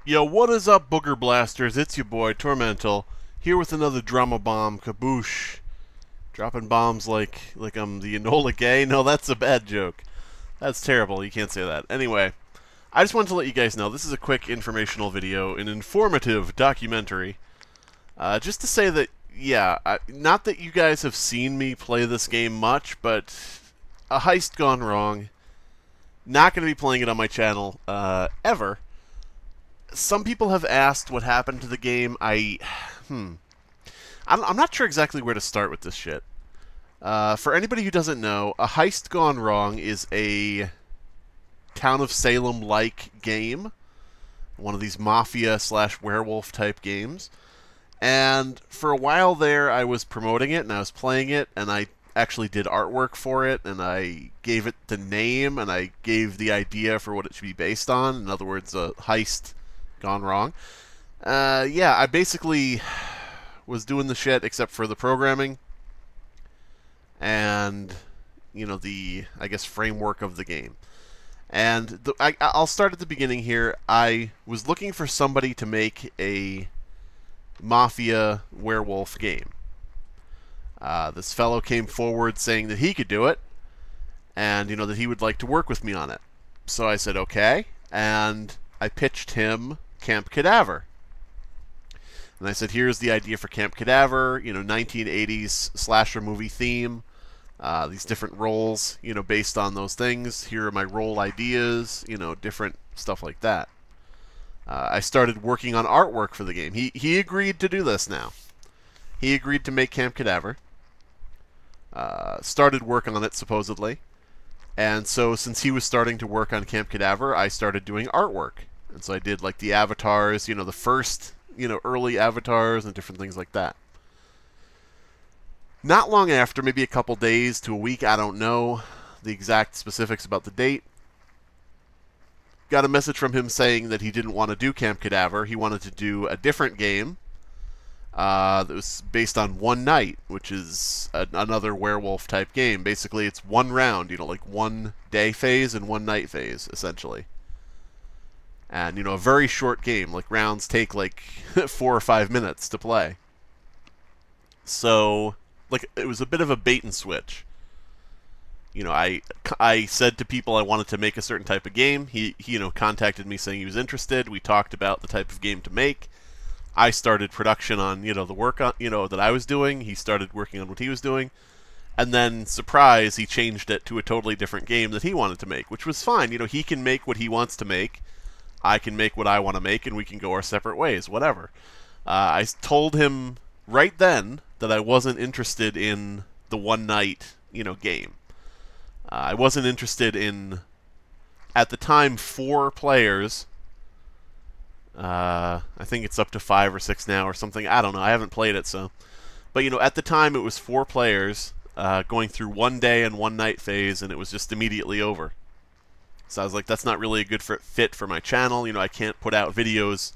Yo, what is up, Booger Blasters? It's your boy, Tormental, here with another drama bomb, kaboosh. Dropping bombs like I'm the Enola Gay? No, that's a bad joke. That's terrible, you can't say that. Anyway, I just wanted to let you guys know, this is a quick informational video, an informative documentary. Just to say that, yeah, not that you guys have seen me play this game much, but a heist gone wrong. Not going to be playing it on my channel, ever. Some people have asked what happened to the game. I'm not sure exactly where to start with this shit. For anybody who doesn't know, A Heist Gone Wrong is a Town of Salem-like game. One of these mafia/werewolf type games. And for a while there, I was promoting it, and I was playing it, and I actually did artwork for it, and I gave it the name, and I gave the idea for what it should be based on. In other words, a heist gone wrong. Yeah, I basically was doing the shit except for the programming and, you know, the, I guess, framework of the game. And I'll start at the beginning here. I was looking for somebody to make a mafia werewolf game. This fellow came forward saying that he could do it, and, you know, that he would like to work with me on it. So I said, okay, and I pitched him Camp Cadaver. And I said, here's the idea for Camp Cadaver, you know, 1980s slasher movie theme, these different roles, you know, based on those things. Here are my role ideas, you know, different stuff like that. I started working on artwork for the game. He agreed to do this now. He agreed to make Camp Cadaver. Started work on it, supposedly. And so since he was starting to work on Camp Cadaver, I started doing artwork. And so I did, like, the avatars, you know, the first, you know, early avatars and different things like that. Not long after, maybe a couple days to a week, I don't know the exact specifics about the date, got a message from him saying that he didn't want to do Camp Cadaver. He wanted to do a different game that was based on One Night, which is another werewolf-type game. Basically, it's one round, you know, like one day phase and one night phase, essentially. And, you know, a very short game. Like, rounds take, like, 4 or 5 minutes to play. So, like, it was a bit of a bait and switch. You know, I said to people I wanted to make a certain type of game. He you know, contacted me saying he was interested. We talked about the type of game to make. I started production on, you know, the work on, you know, that I was doing. He started working on what he was doing. And then, surprise, he changed it to a totally different game that he wanted to make, which was fine. You know, he can make what he wants to make. I can make what I want to make, and we can go our separate ways, whatever. I told him right then that I wasn't interested in the one night, you know, game. I wasn't interested in, at the time, 4 players. I think it's up to 5 or 6 now or something. I don't know. I haven't played it, so. But, you know, at the time it was 4 players going through one day and one night phase, and it was just immediately over. So I was like, that's not really a good fit for my channel. You know, I can't put out videos,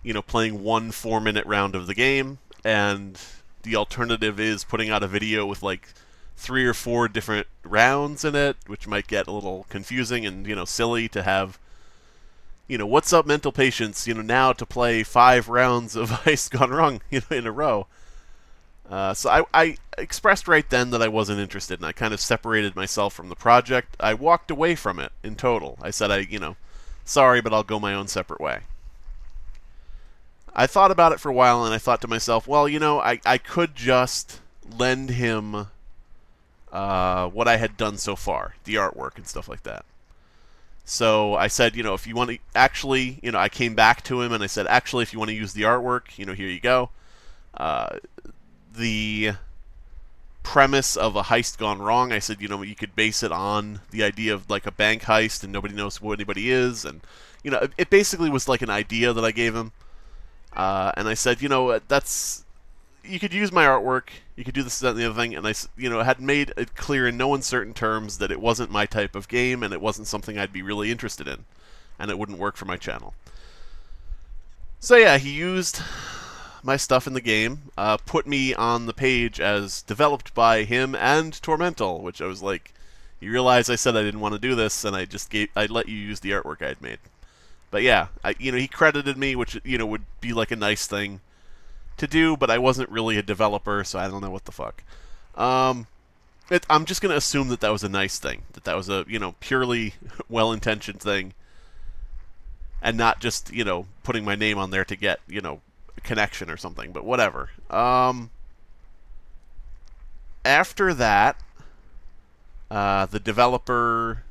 you know, playing one 4-minute round of the game, and the alternative is putting out a video with, like, 3 or 4 different rounds in it, which might get a little confusing and, you know, silly to have, you know, what's up, mental patients, you know, now to play 5 rounds of Heist Gone Wrong, you know, in a row. So I expressed right then that I wasn't interested, and I kind of separated myself from the project. I walked away from it in total. I said, you know, sorry, but I'll go my own separate way. I thought about it for a while, and I thought to myself, well, you know, I could just lend him what I had done so far, the artwork and stuff like that. So I said, you know, if you want to actually, you know, I came back to him and I said, actually, if you want to use the artwork, you know, here you go. The premise of A Heist Gone Wrong, I said, you know, you could base it on the idea of, like, a bank heist and nobody knows who anybody is. And, you know, it basically was like an idea that I gave him. And I said, you know, that's, you could use my artwork, you could do this, that, and the other thing, and I, you know, had made it clear in no uncertain terms that it wasn't my type of game, and it wasn't something I'd be really interested in, and it wouldn't work for my channel. So yeah, he used my stuff in the game, put me on the page as developed by him and Tormental, which I was like, you realize I said I didn't want to do this, and I let you use the artwork I had made. But yeah, he credited me, which would be like a nice thing to do, but I wasn't really a developer, so I don't know what the fuck. I'm just gonna assume that was a nice thing, that was a purely well-intentioned thing, and not just putting my name on there to get a connection or something. But whatever. After that, the developer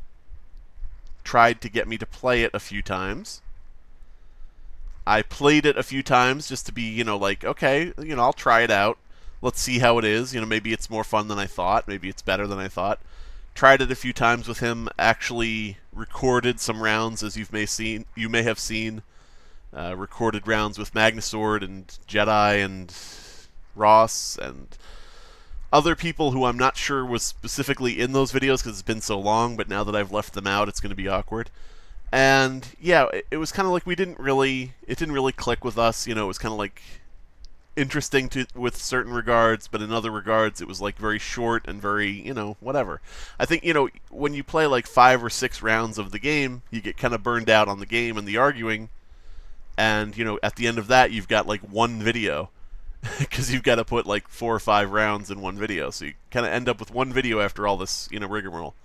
tried to get me to play it a few times. I played it a few times just to be, like, okay, I'll try it out. Let's see how it is. Maybe it's more fun than I thought. Maybe it's better than I thought. Tried it a few times with him. Actually recorded some rounds, as you may have seen. Recorded rounds with Magnusword and Jedi and Ross and other people who I'm not sure was specifically in those videos because it's been so long, but now that I've left them out, it's going to be awkward. And yeah, it was kind of like it didn't really click with us. It was kind of like interesting with certain regards, but in other regards, it was like very short and very, whatever. I think, when you play like 5 or 6 rounds of the game, you get kind of burned out on the game and the arguing. And, at the end of that, you've got like one video because you've got to put like 4 or 5 rounds in one video. So you kind of end up with one video after all this, rigmarole.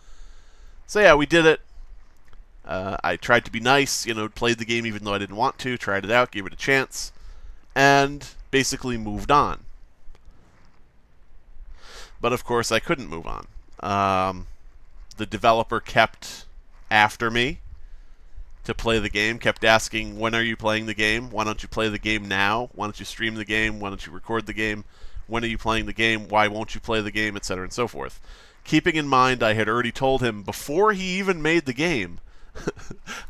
So yeah, we did it. I tried to be nice, played the game even though I didn't want to, tried it out, gave it a chance, and basically moved on. But of course I couldn't move on. The developer kept after me to play the game, kept asking, when are you playing the game? Why don't you play the game now? Why don't you stream the game? Why don't you record the game? When are you playing the game? Why won't you play the game? Etc. and so forth. Keeping in mind I had already told him before he even made the game,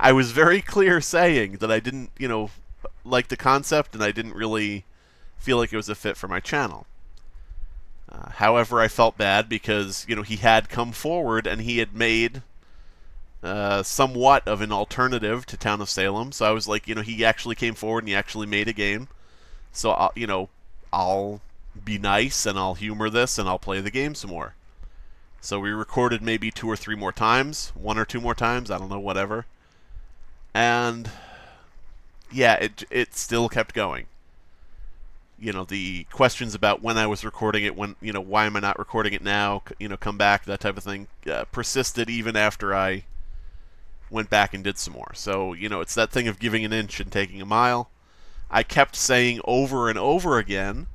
I was very clear saying that I didn't, like the concept, and I didn't really feel like it was a fit for my channel. However, I felt bad because, he had come forward and he had made somewhat of an alternative to Town of Salem. So I was like, he actually came forward and he actually made a game. So, I'll be nice and I'll humor this and I'll play the game some more. So we recorded maybe 2 or 3 more times, 1 or 2 more times, I don't know, whatever. And yeah, it still kept going. The questions about when I was recording it, when, why am I not recording it now, come back, that type of thing, persisted even after I went back and did some more. So, it's that thing of giving an inch and taking a mile. I kept saying over and over again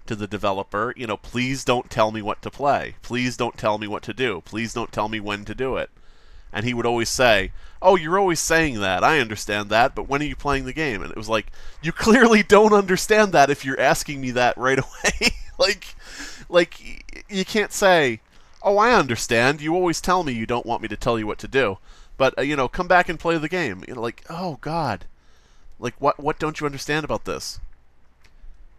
to the developer, please don't tell me what to play. Please don't tell me what to do. Please don't tell me when to do it. And he would always say, oh, you're always saying that. I understand that, but when are you playing the game? And it was like, you clearly don't understand that if you're asking me that right away. like, you can't say, oh, I understand. You always tell me you don't want me to tell you what to do. But, come back and play the game. Like, oh, God. Like, what don't you understand about this?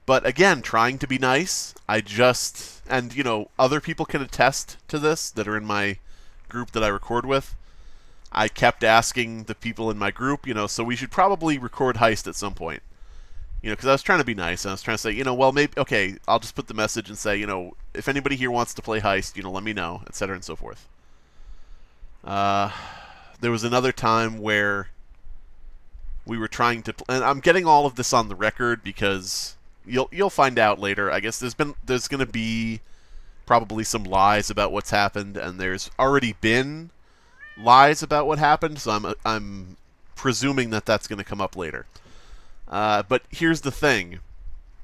But again, trying to be nice, and other people can attest to this that are in my group that I record with. I kept asking the people in my group, so we should probably record Heist at some point. Because I was trying to be nice, and I was trying to say, well, maybe, okay, I'll just put the message and say, if anybody here wants to play Heist, let me know, etc. and so forth. There was another time where we were trying to, and I'm getting all of this on the record because you'll find out later. I guess there's going to be probably some lies about what's happened, and there's already been lies about what happened, so I'm presuming that that's going to come up later. But here's the thing.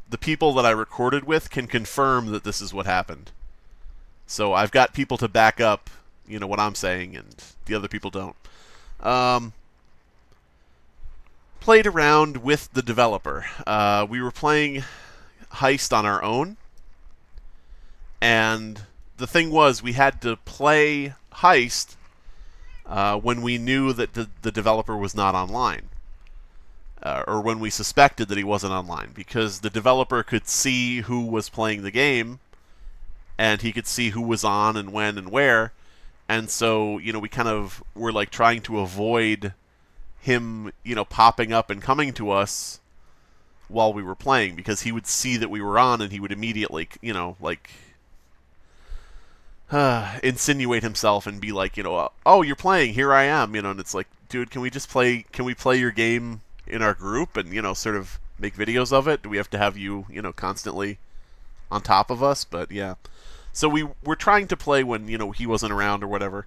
The people that I recorded with can confirm that this is what happened. So I've got people to back up, what I'm saying, and the other people don't. Played around with the developer. We were playing Heist on our own, and the thing was we had to play Heist when we knew that the developer was not online, or when we suspected that he wasn't online, because the developer could see who was playing the game, and he could see who was on and when and where, and so we kind of were like trying to avoid him, popping up and coming to us while we were playing, because he would see that we were on and he would immediately, insinuate himself and be like, oh, you're playing, here I am, and it's like, dude, can we play your game in our group and, sort of make videos of it? Do we have to have you, constantly on top of us? But yeah. So we were trying to play when, he wasn't around or whatever.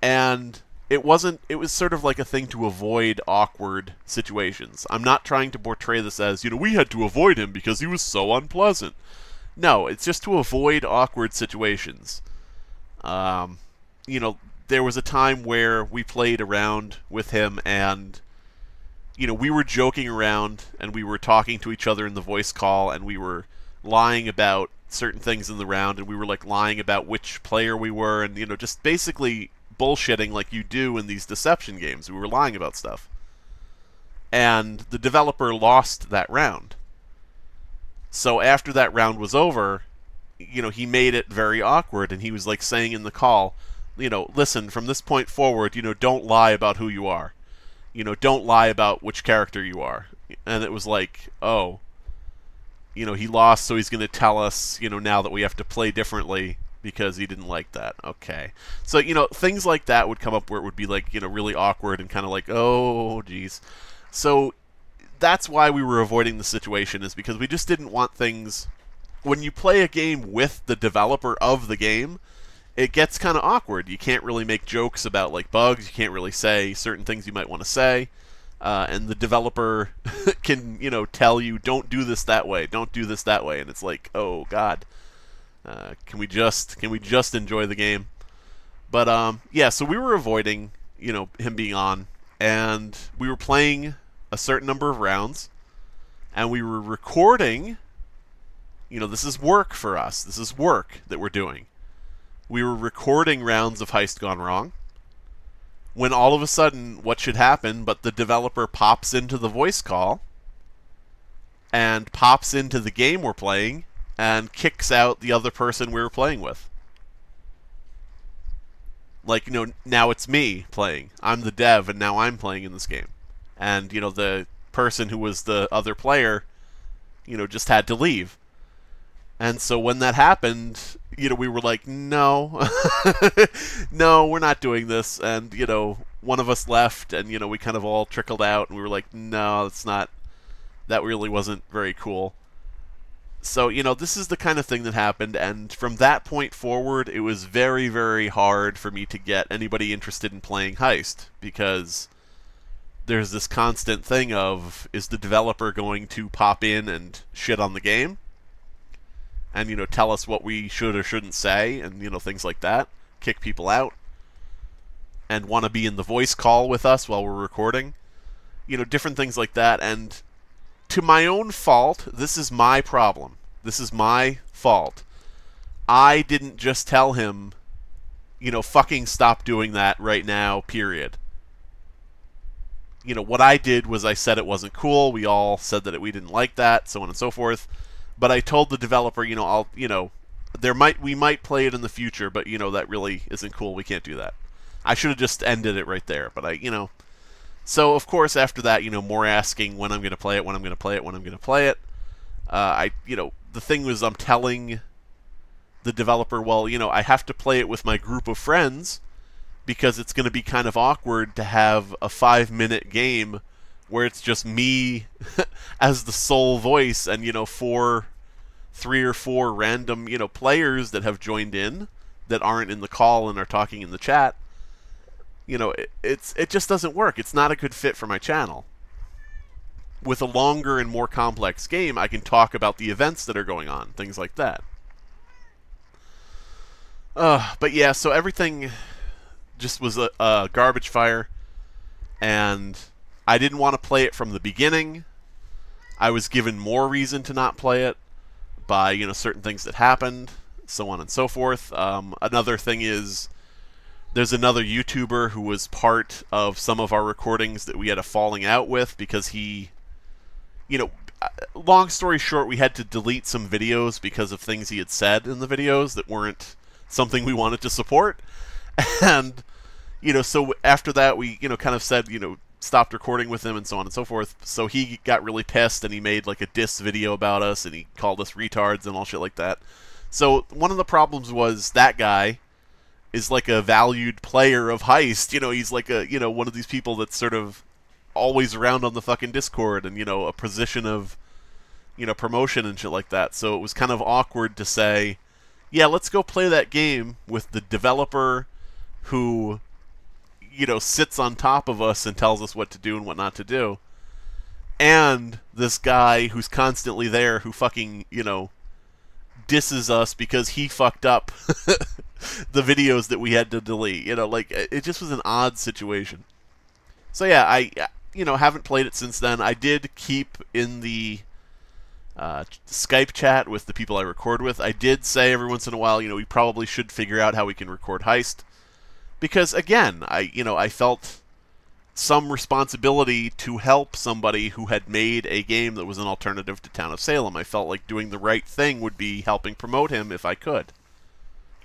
And it was sort of like a thing to avoid awkward situations. I'm not trying to portray this as, we had to avoid him because he was so unpleasant. No, it's just to avoid awkward situations. There was a time where we played around with him and, we were joking around and we were talking to each other in the voice call and we were lying about certain things in the round and we were like lying about which player we were and, just basically bullshitting like you do in these deception games. We were lying about stuff. And the developer lost that round. So after that round was over, he made it very awkward and he was like saying in the call, listen, from this point forward, don't lie about who you are. Don't lie about which character you are. And it was like, oh, he lost, so he's going to tell us, now that we have to play differently because he didn't like that. Okay. So, things like that would come up where it would be like, really awkward and kind of like, oh, geez. So that's why we were avoiding the situation, is because we just didn't want things... When you play a game with the developer of the game, it gets kind of awkward. You can't really make jokes about like bugs. You can't really say certain things you might want to say. And the developer can, tell you, don't do this that way, don't do this that way, and it's like, oh God, can we just enjoy the game? But yeah, so we were avoiding, him being on, and we were playing a certain number of rounds, and we were recording. This is work for us. This is work that we're doing. We were recording rounds of Heist Gone Wrong, when all of a sudden, what should happen, but the developer pops into the voice call and pops into the game we're playing and kicks out the other person we were playing with. Like, now it's me playing. I'm the dev, and now I'm playing in this game. And, the person who was the other player, just had to leave. And so when that happened, we were like, no, no, we're not doing this. And, one of us left and, we kind of all trickled out and we were like, no, it's not, that really wasn't very cool. So, this is the kind of thing that happened. And from that point forward, it was very, very hard for me to get anybody interested in playing Heist, because there's this constant thing of, is the developer going to pop in and shit on the game? And, tell us what we should or shouldn't say, and, things like that. Kick people out. And want to be in the voice call with us while we're recording. Different things like that. And to my own fault, this is my problem. This is my fault. I didn't just tell him, fucking stop doing that right now, period. What I did was I said it wasn't cool. We all said that we didn't like that, so on and so forth. But I told the developer, we might play it in the future, but that really isn't cool. We can't do that. I should have just ended it right there, but So of course after that, more asking when I'm going to play it, when I'm going to play it, when I'm going to play it. The thing was, I'm telling the developer, well, I have to play it with my group of friends because it's going to be kind of awkward to have a 5-minute game where it's just me as the sole voice and, 3 or 4 random, players that have joined in that aren't in the call and are talking in the chat. It just doesn't work. It's not a good fit for my channel. With a longer and more complex game, I can talk about the events that are going on, things like that. But yeah, so everything just was a garbage fire, and I didn't want to play it from the beginning. I was given more reason to not play it by, certain things that happened, so on and so forth. Another thing is, there's another YouTuber who was part of some of our recordings that we had a falling out with because he, long story short, we had to delete some videos because of things he had said in the videos that weren't something we wanted to support. And, so after that, we, kind of said, stopped recording with him and so on and so forth. So he got really pissed and he made like a diss video about us and he called us retards and all shit like that. So one of the problems was that guy, is like a valued player of Heist. You know, he's like a, you know, one of these people that's sort of always around on the fucking Discord and, you know, a position of, you know, promotion and shit like that. So it was kind of awkward to say, yeah, let's go play that game with the developer who, you know, sits on top of us and tells us what to do and what not to do, and this guy who's constantly there who fucking, you know, disses us because he fucked up the videos that we had to delete. You know, like, it just was an odd situation. So yeah, I, you know, haven't played it since then. I did keep in the Skype chat with the people I record with. I did say every once in a while, you know, we probably should figure out how we can record Heist, because again, I felt some responsibility to help somebody who had made a game that was an alternative to Town of Salem. I felt like doing the right thing would be helping promote him if I could,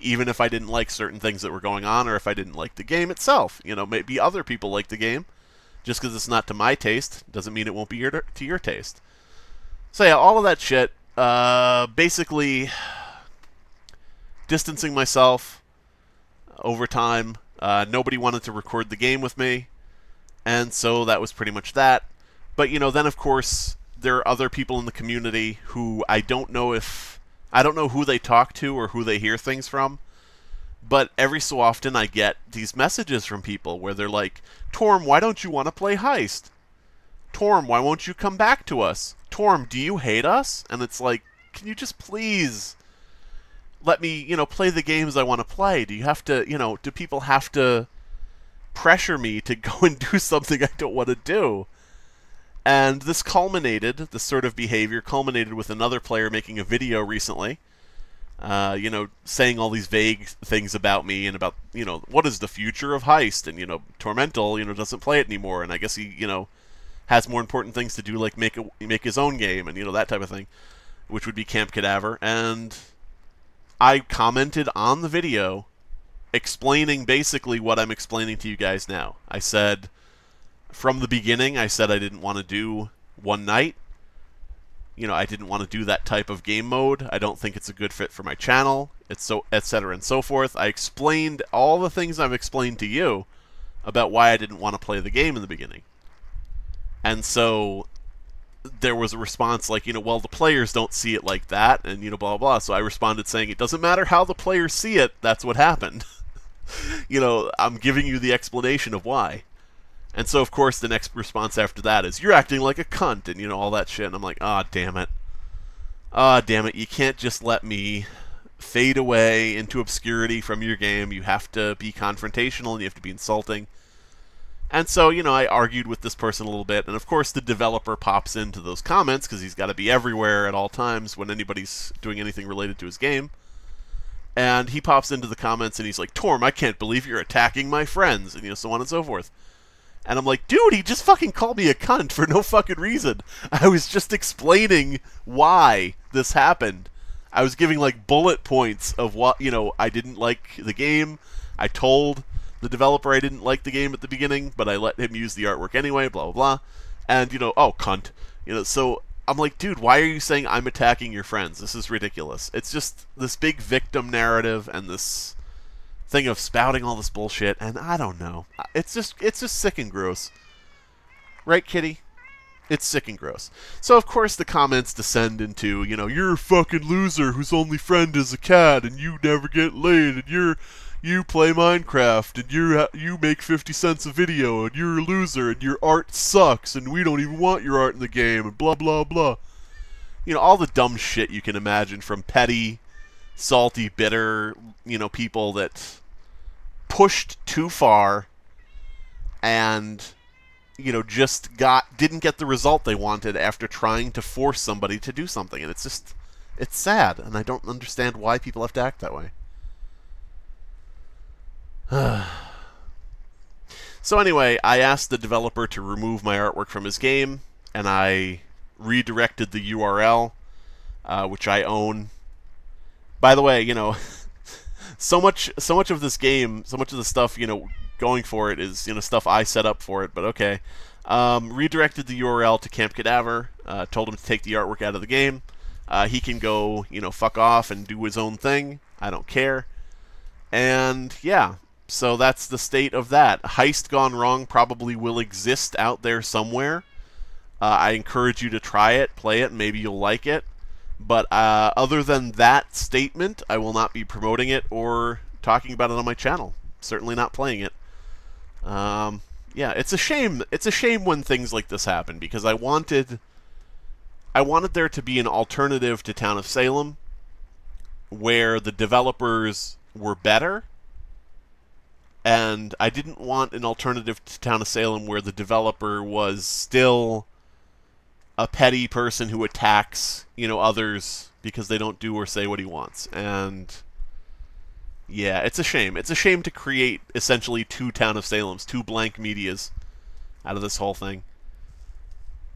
even if I didn't like certain things that were going on, or if I didn't like the game itself. You know, maybe other people like the game. Just because it's not to my taste doesn't mean it won't be to your taste. So yeah, all of that shit, basically distancing myself over time. Nobody wanted to record the game with me, and so that was pretty much that. But, you know, then of course there are other people in the community who I don't know who they talk to or who they hear things from, but every so often I get these messages from people where they're like, Torm, why don't you want to play Heist? Torm, why won't you come back to us? Torm, do you hate us? And it's like, can you just please let me, you know, play the games I want to play? Do you have to, you know, do people have to pressure me to go and do something I don't want to do? And this sort of behavior culminated with another player making a video recently, you know, saying all these vague things about me and about, you know, what is the future of Heist? And, you know, Tormental, you know, doesn't play it anymore, and I guess he, you know, has more important things to do, like make his own game and, you know, that type of thing, which would be Camp Cadaver. And I commented on the video explaining basically what I'm explaining to you guys now. I said, from the beginning, I said I didn't want to do one night. You know, I didn't want to do that type of game mode. I don't think it's a good fit for my channel, etc. and so forth. I explained all the things I've explained to you about why I didn't want to play the game in the beginning. And so there was a response like, you know, well, the players don't see it like that, and, you know, blah, blah, blah. So I responded saying, it doesn't matter how the players see it, that's what happened. You know, I'm giving you the explanation of why. And so, of course, the next response after that is, you're acting like a cunt, and, you know, all that shit. And I'm like, ah, damn it. Ah, damn it. You can't just let me fade away into obscurity from your game. You have to be confrontational, and you have to be insulting. And so, you know, I argued with this person a little bit, and of course the developer pops into those comments, because he's got to be everywhere at all times when anybody's doing anything related to his game. And he pops into the comments, and he's like, Torm, I can't believe you're attacking my friends, and, you know, so on and so forth. And I'm like, dude, he just fucking called me a cunt for no fucking reason. I was just explaining why this happened. I was giving, like, bullet points of what, you know, I didn't like the game. I told the developer I didn't like the game at the beginning, but I let him use the artwork anyway, blah, blah, blah. And, you know, oh, cunt. You know, so I'm like, dude, why are you saying I'm attacking your friends? This is ridiculous. It's just this big victim narrative and this thing of spouting all this bullshit, and I don't know. It's just sick and gross. Right, Kitty? It's sick and gross. So, of course, the comments descend into, you know, you're a fucking loser whose only friend is a cat, and you never get laid, and you play Minecraft, and you make 50 cents a video, and you're a loser, and your art sucks, and we don't even want your art in the game, and blah, blah, blah. You know, all the dumb shit you can imagine from petty, salty, bitter, you know, people that pushed too far and, you know, just didn't get the result they wanted after trying to force somebody to do something. And it's just, it's sad, and I don't understand why people have to act that way. So anyway, I asked the developer to remove my artwork from his game, and I redirected the URL, which I own. By the way, you know, so much of this game, so much of the stuff, you know, going for it is, you know, stuff I set up for it, but okay. Redirected the URL to Camp Cadaver, told him to take the artwork out of the game. He can go, you know, fuck off and do his own thing. I don't care. And yeah, so that's the state of that. Heist Gone Wrong probably will exist out there somewhere. I encourage you to try it, play it, and maybe you'll like it. But other than that statement, I will not be promoting it or talking about it on my channel. Certainly not playing it. Yeah, it's a shame. It's a shame when things like this happen, because I wanted there to be an alternative to Town of Salem where the developers were better, and I didn't want an alternative to Town of Salem where the developer was still a petty person who attacks, others because they don't do or say what he wants. And yeah, it's a shame. It's a shame to create essentially two Town of Salems, two blank medias out of this whole thing.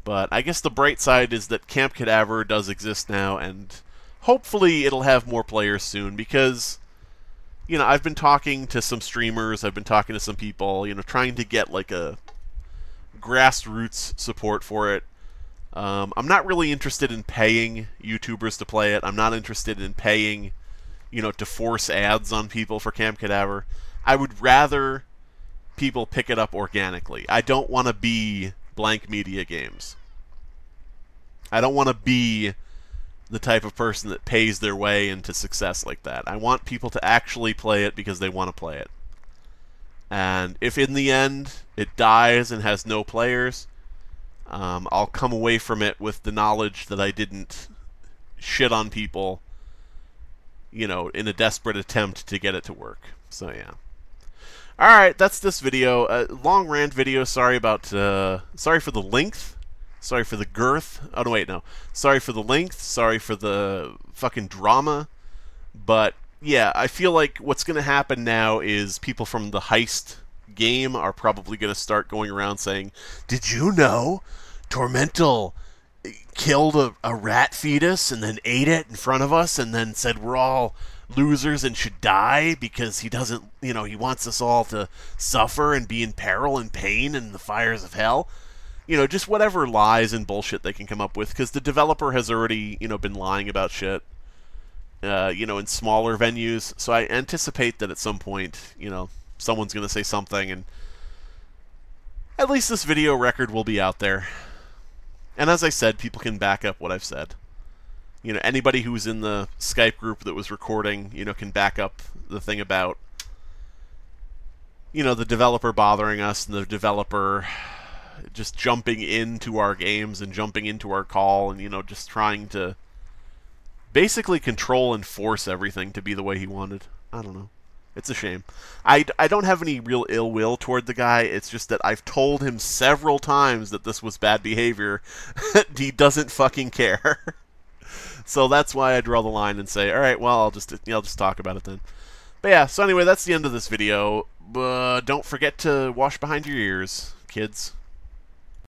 But I guess the bright side is that Camp Cadaver does exist now, and hopefully it'll have more players soon, because I've been talking to some streamers, I've been talking to some people, trying to get like a grassroots support for it. I'm not really interested in paying YouTubers to play it. I'm not interested in paying, to force ads on people for Camp Cadaver. I would rather people pick it up organically. I don't want to be blank media games. I don't want to be the type of person that pays their way into success like that. I want people to actually play it because they want to play it. And if in the end it dies and has no players, I'll come away from it with the knowledge that I didn't shit on people, in a desperate attempt to get it to work. So yeah. Alright, that's this video. Long rant video. Sorry about, sorry for the length. Sorry for the girth. Oh, no, wait, no. Sorry for the length. Sorry for the fucking drama. But yeah, I feel like what's going to happen now is people from the Heist game are probably going to start going around saying, "Did you know Tormental killed a rat fetus and then ate it in front of us and then said we're all losers and should die because he doesn't, he wants us all to suffer and be in peril and pain in the fires of hell." Just whatever lies and bullshit they can come up with, because the developer has already, been lying about shit, in smaller venues. So I anticipate that at some point, someone's going to say something, and at least this video record will be out there. And as I said, people can back up what I've said. Anybody who was in the Skype group that was recording, can back up the thing about, the developer bothering us and the developer just jumping into our games and jumping into our call and, just trying to basically control and force everything to be the way he wanted. I don't know. It's a shame. I don't have any real ill will toward the guy. It's just that I've told him several times that this was bad behavior. He doesn't fucking care. So that's why I draw the line and say, all right, well, I'll just talk about it then. But yeah, so anyway, that's the end of this video. Don't forget to wash behind your ears, kids.